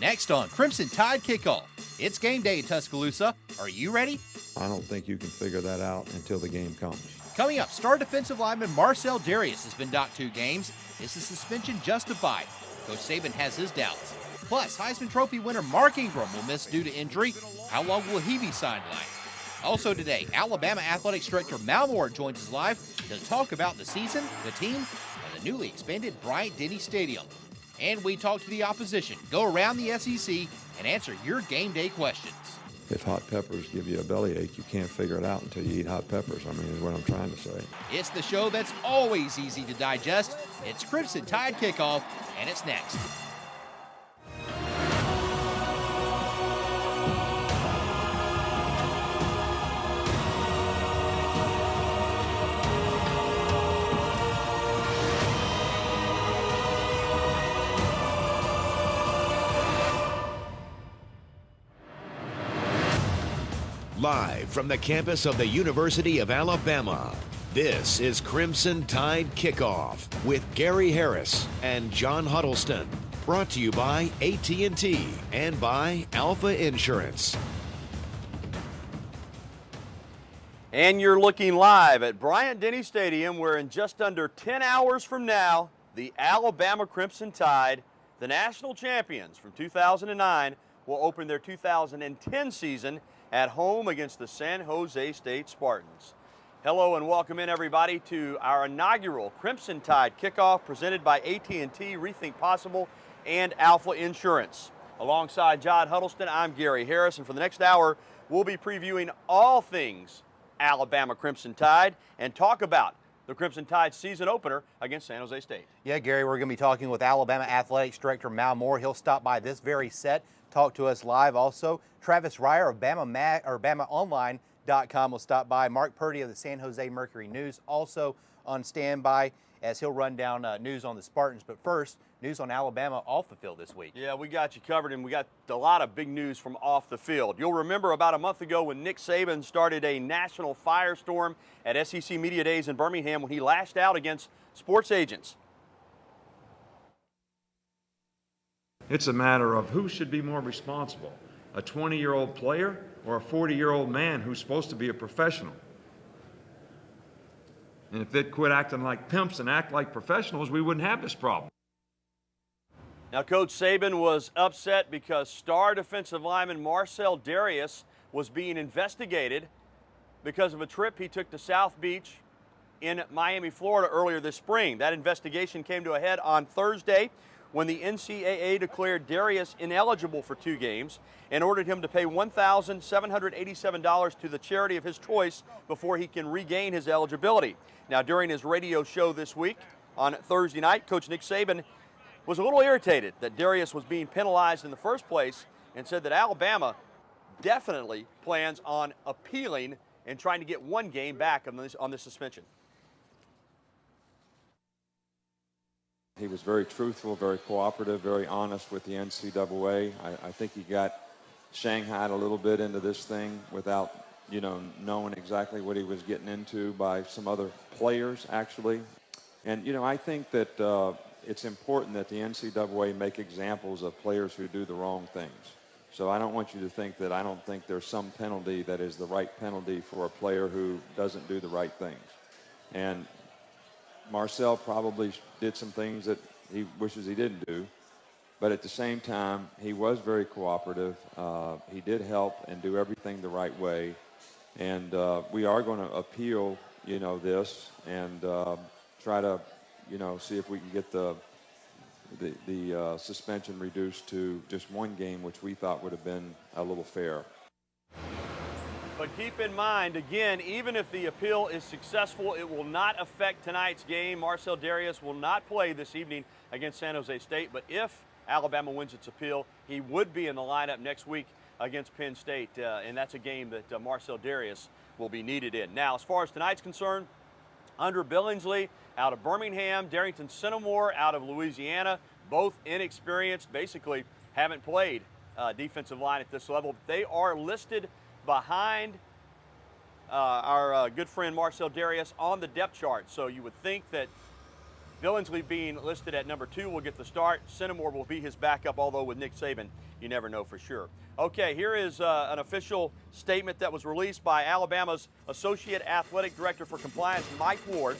Next on Crimson Tide Kickoff. It's game day in Tuscaloosa. Are you ready? I don't think you can figure that out until the game comes. Coming up, star defensive lineman Marcel Darius has been docked 2 games. Is the suspension justified? Coach Saban has his doubts. Plus, Heisman Trophy winner Mark Ingram will miss due to injury. How long will he be sidelined? Also today, Alabama Athletics Director Mal Moore joins us live to talk about the season, the team, and the newly expanded Bryant-Denny Stadium. And we talk to the opposition, go around the SEC, and answer your game day questions. If hot peppers give you a bellyache, you can't figure it out until you eat hot peppers, is what I'm trying to say. It's the show that's always easy to digest. It's Crimson Tide Kickoff, and it's next. Live from the campus of the University of Alabama, this is Crimson Tide Kickoff with Gary Harris and John Huddleston. Brought to you by AT&T and by Alpha Insurance. And you're looking live at Bryant-Denny Stadium, where in just under 10 hours from now, the Alabama Crimson Tide, the national champions from 2009, will open their 2010 season at home against the San Jose State Spartans. Hello and welcome in, everybody, to our inaugural Crimson Tide Kickoff presented by AT&T, Rethink Possible, and Alpha Insurance. Alongside John Huddleston, I'm Gary Harris, and for the next hour, we'll be previewing all things Alabama Crimson Tide and talk about the Crimson Tide season opener against San Jose State. Yeah, Gary, we're going to be talking with Alabama Athletics Director Mal Moore. He'll stop by this very set, talk to us live. Also, Travis Ryer of BamaOnline.com will stop by. Mark Purdy of the San Jose Mercury News also on standby as he'll run down news on the Spartans. But first, news on Alabama off the field this week. Yeah, we got you covered, and we got a lot of big news from off the field. You'll remember about a month ago when Nick Saban started a national firestorm at SEC Media Days in Birmingham when he lashed out against sports agents. It's a matter of who should be more responsible, a 20-year-old player or a 40-year-old man who's supposed to be a professional. And if they'd quit acting like pimps and act like professionals, we wouldn't have this problem. Now, Coach Saban was upset because star defensive lineman Marcel Darius was being investigated because of a trip he took to South Beach in Miami, Florida earlier this spring. That investigation came to a head on Thursday when the NCAA declared Darius ineligible for 2 games and ordered him to pay $1,787 to the charity of his choice before he can regain his eligibility. Now, during his radio show this week on Thursday night, Coach Nick Saban was a little irritated that Darius was being penalized in the first place and said that Alabama definitely plans on appealing and trying to get 1 game back on this suspension. He was very truthful, very cooperative, very honest with the NCAA. I think he got shanghaied a little bit into this thing without, knowing exactly what he was getting into by some other players, actually. And, I think that it's important that the NCAA make examples of players who do the wrong things. So I don't want you to think that I don't think there's some penalty that is the right penalty for a player who doesn't do the right things. And Marcel probably did some things that he wishes he didn't do, but at the same time, he was very cooperative. He did help and do everything the right way, and we are going to appeal, this and try to, see if we can get the suspension reduced to just 1 game, which we thought would have been a little fair. But keep in mind, again, even if the appeal is successful, it will not affect tonight's game. Marcel Darius will not play this evening against San Jose State, but if Alabama wins its appeal, he would be in the lineup next week against Penn State, and that's a game that Marcel Darius will be needed in. Now, as far as tonight's concerned, Under Billingsley out of Birmingham, Darrington Centimore out of Louisiana, both inexperienced, basically haven't played defensive line at this level. They are listed behind our good friend Marcel Darius on the depth chart. So you would think that Billingsley being listed at number 2 will get the start. Centimore will be his backup, although with Nick Saban, you never know for sure. Okay, here is an official statement that was released by Alabama's Associate Athletic Director for Compliance, Mike Ward.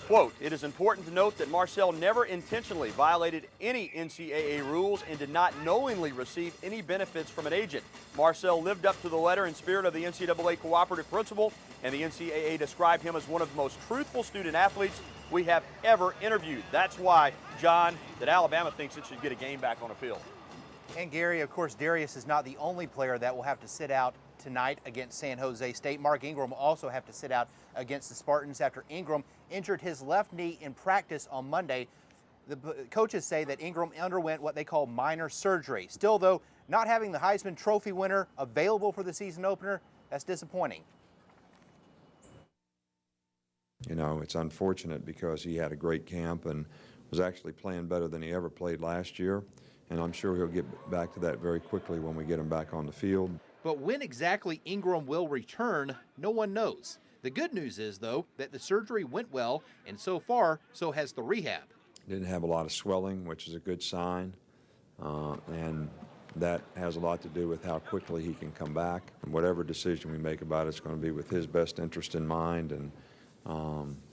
Quote, "It is important to note that Marcel never intentionally violated any NCAA rules and did not knowingly receive any benefits from an agent. Marcel lived up to the letter and spirit of the NCAA cooperative principle, and the NCAA described him as one of the most truthful student athletes we have ever interviewed." That's why, John, that Alabama thinks it should get a game back on the field. And Gary, of course, Darius is not the only player that will have to sit out tonight against San Jose State. Mark Ingram will also have to sit out against the Spartans after Ingram injured his left knee in practice on Monday. The coaches say that Ingram underwent what they call minor surgery. Still, though, not having the Heisman Trophy winner available for the season opener, that's disappointing. You know, it's unfortunate because he had a great camp and was actually playing better than he ever played last year. And I'm sure he'll get back to that very quickly when we get him back on the field. But when exactly Ingram will return, no one knows. The good news is, though, that the surgery went well, and so far, so has the rehab. Didn't have a lot of swelling, which is a good sign. And that has a lot to do with how quickly he can come back. And whatever decision we make about it's going to be with his best interest in mind and,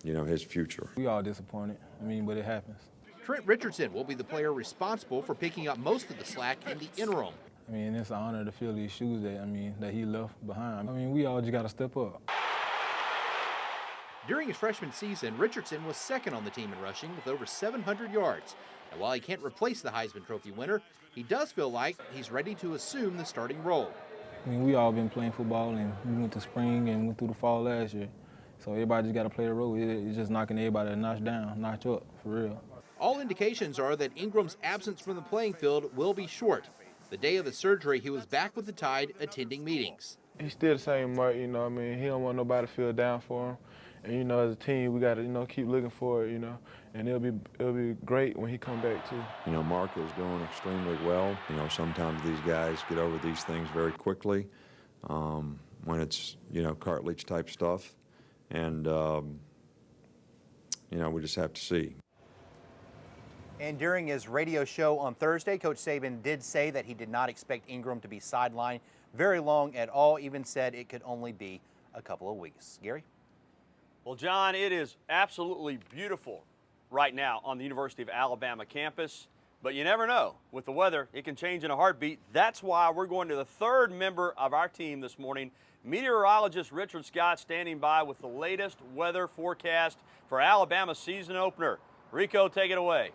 you know, his future. We all disappointed. I mean, but it happens. Trent Richardson will be the player responsible for picking up most of the slack in the interim. I mean, it's an honor to fill these shoes that he left behind. I mean, we all just got to step up. During his freshman season, Richardson was second on the team in rushing with over 700 yards. And while he can't replace the Heisman Trophy winner, he does feel like he's ready to assume the starting role. I mean, we all been playing football, and we went to spring and went through the fall last year. So everybody just got to play a role. It's just knocking everybody a notch down, notch up, for real. All indications are that Ingram's absence from the playing field will be short. The day of the surgery, he was back with the Tide attending meetings. He's still the same Mark, you know what I mean? He don't want nobody to feel down for him. And, you know, as a team, we got to, you know, keep looking for it, you know. And it'll be great when he come back, too. You know, Mark is doing extremely well. You know, sometimes these guys get over these things very quickly when it's, you know, cartilage-type stuff. And, you know, we just have to see. And during his radio show on Thursday, Coach Saban did say that he did not expect Ingram to be sidelined very long at all, even said it could only be a couple of weeks. Gary? Well, John, it is absolutely beautiful right now on the University of Alabama campus, but you never know. With the weather, it can change in a heartbeat. That's why we're going to the third member of our team this morning, meteorologist Richard Scott, standing by with the latest weather forecast for Alabama's season opener. Rico, take it away.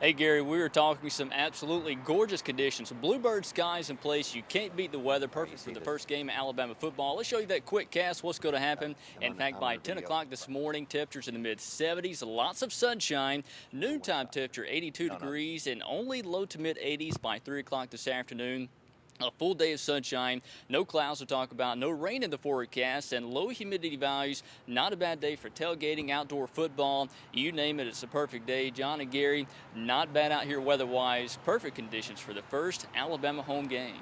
Hey Gary, we were talking some absolutely gorgeous conditions. Bluebird skies in place. You can't beat the weather. Perfect for the first game of Alabama football. Let's show you that quick cast, what's going to happen. In fact, by 10 o'clock this morning, temperatures in the mid-70s, lots of sunshine. Noontime temperature 82 degrees and only low to mid-80s by 3 o'clock this afternoon. A full day of sunshine, no clouds to talk about, no rain in the forecast, and low humidity values. Not a bad day for tailgating, outdoor football, you name it, it's a perfect day. John and Gary, not bad out here weather-wise. Perfect conditions for the first Alabama home game.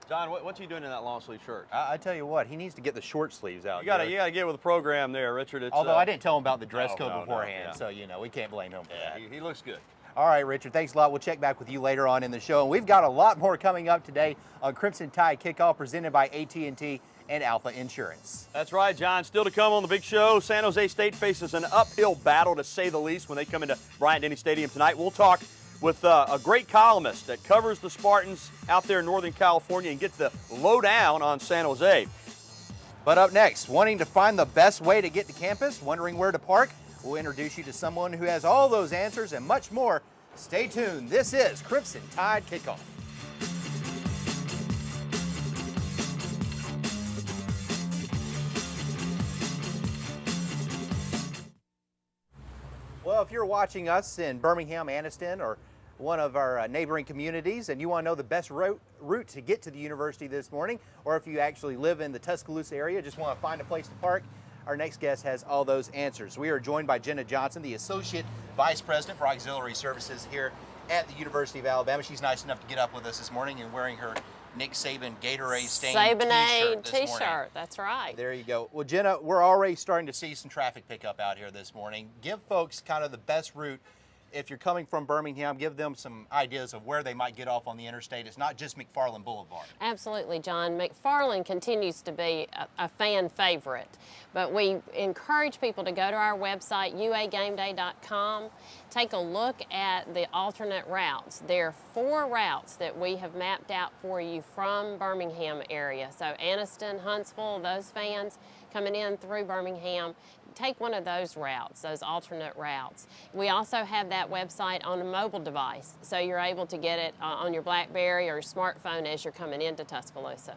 John, what's he doing in that long sleeve shirt? I tell you what, he needs to get the short sleeves out. You got to get with the program there, Richard. It's, although I didn't tell him about the dress code no, beforehand, yeah. so, you know, we can't blame him for that. He looks good. All right, Richard, thanks a lot. We'll check back with you later on in the show. And we've got a lot more coming up today on Crimson Tide Kickoff, presented by AT&T and Alpha Insurance. That's right, John. Still to come on the big show, San Jose State faces an uphill battle, to say the least, when they come into Bryant-Denny Stadium tonight. We'll talk with a great columnist that covers the Spartans out there in Northern California and get the lowdown on San Jose. But up next, wanting to find the best way to get to campus, wondering where to park? We'll introduce you to someone who has all those answers and much more. Stay tuned. This is Crimson Tide Kickoff. Well, if you're watching us in Birmingham, Anniston, or one of our neighboring communities, and you want to know the best route to get to the university this morning, or if you actually live in the Tuscaloosa area, just want to find a place to park, our next guest has all those answers. We are joined by Jenna Johnson, the Associate Vice President for Auxiliary Services here at the University of Alabama. She's nice enough to get up with us this morning and wearing her Nick Saban Gatorade stained Sabanade t-shirt this morning. T-shirt, that's right. There you go. Well, Jenna, we're already starting to see some traffic pick up out here this morning. Give folks kind of the best route. If you're coming from Birmingham, give them some ideas of where they might get off on the interstate. It's not just McFarland Boulevard. Absolutely, John. McFarland continues to be a fan favorite, but we encourage people to go to our website, uagameday.com, take a look at the alternate routes. There are 4 routes that we have mapped out for you from Birmingham area. So Anniston, Huntsville, those fans coming in through Birmingham, take one of those routes, those alternate routes. We also have that website on a mobile device, so you're able to get it on your BlackBerry or your smartphone as you're coming into Tuscaloosa.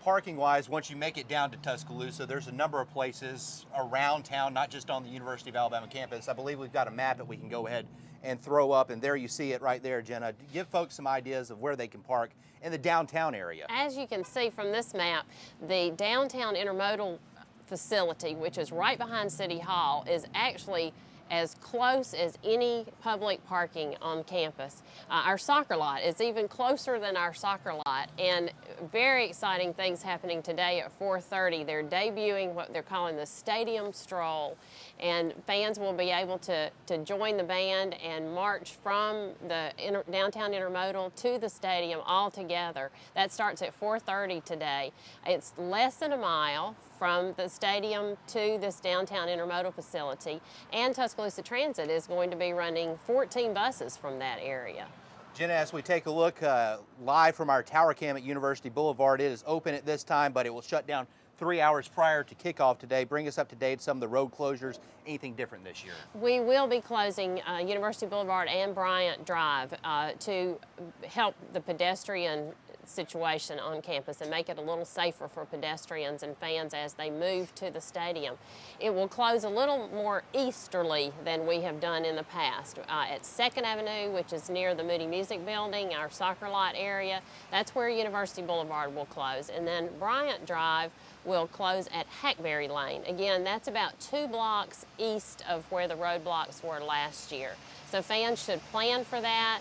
Parking-wise, once you make it down to Tuscaloosa, there's a number of places around town, not just on the University of Alabama campus. I believe we've got a map that we can go ahead and throw up, and there you see it right there, Jenna. Give folks some ideas of where they can park in the downtown area. As you can see from this map, the downtown intermodal facility, which is right behind City Hall, is actually as close as any public parking on campus. Our soccer lot is even closer than our soccer lot, and very exciting things happening today at 4:30. They're debuting what they're calling the Stadium Stroll, and fans will be able to join the band and march from the downtown intermodal to the stadium all together. That starts at 4:30 today. It's less than a mile from the stadium to this downtown intermodal facility, and Tuscaloosa Transit is going to be running 14 buses from that area. Jenna, as we take a look live from our tower cam at University Boulevard, it is open at this time, but it will shut down 3 hours prior to kickoff today. Bring us up to date some of the road closures. Anything different this year? We will be closing University Boulevard and Bryant Drive to help the pedestrian situation on campus and make it a little safer for pedestrians and fans as they move to the stadium. It will close a little more easterly than we have done in the past. At 2nd Avenue, which is near the Moody Music Building, our soccer lot area, that's where University Boulevard will close. And then Bryant Drive will close at Hackberry Lane. Again, that's about 2 blocks east of where the roadblocks were last year. So fans should plan for that.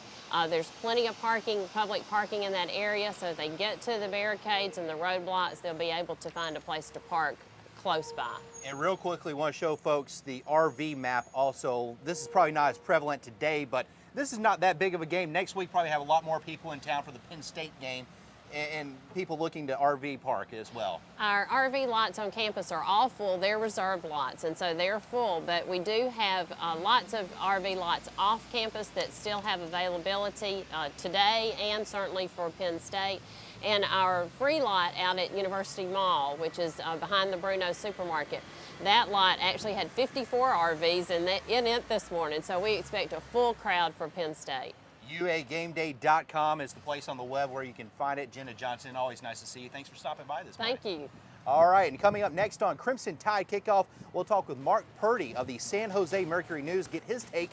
There's plenty of parking, public parking in that area, so if they get to the barricades and the roadblocks, they'll be able to find a place to park close by. And real quickly, want to show folks the RV map also. This is probably not as prevalent today, but this is not that big of a game. Next week, probably have a lot more people in town for the Penn State game, and people looking to RV park as well. Our RV lots on campus are all full. They're reserved lots, and so they're full, but we do have lots of RV lots off campus that still have availability today and certainly for Penn State. And our free lot out at University Mall, which is behind the Bruno supermarket, that lot actually had 54 RVs in it this morning, so we expect a full crowd for Penn State. uagameday.com is the place on the web where you can find it. Jenna Johnson, always nice to see you. Thanks for stopping by this morning. Thank you. All right, and coming up next on Crimson Tide Kickoff, we'll talk with Mark Purdy of the San Jose Mercury News, get his take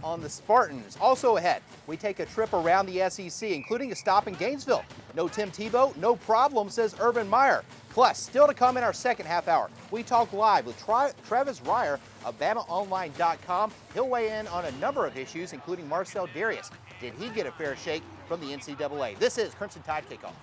on the Spartans. Also ahead, we take a trip around the SEC, including a stop in Gainesville. No Tim Tebow, no problem, says Urban Meyer. Plus, still to come in our second half hour, we talk live with Travis Reier of BamaOnline.com. He'll weigh in on a number of issues, including Marcel Darius. Did he get a fair shake from the NCAA? This is Crimson Tide Kickoff.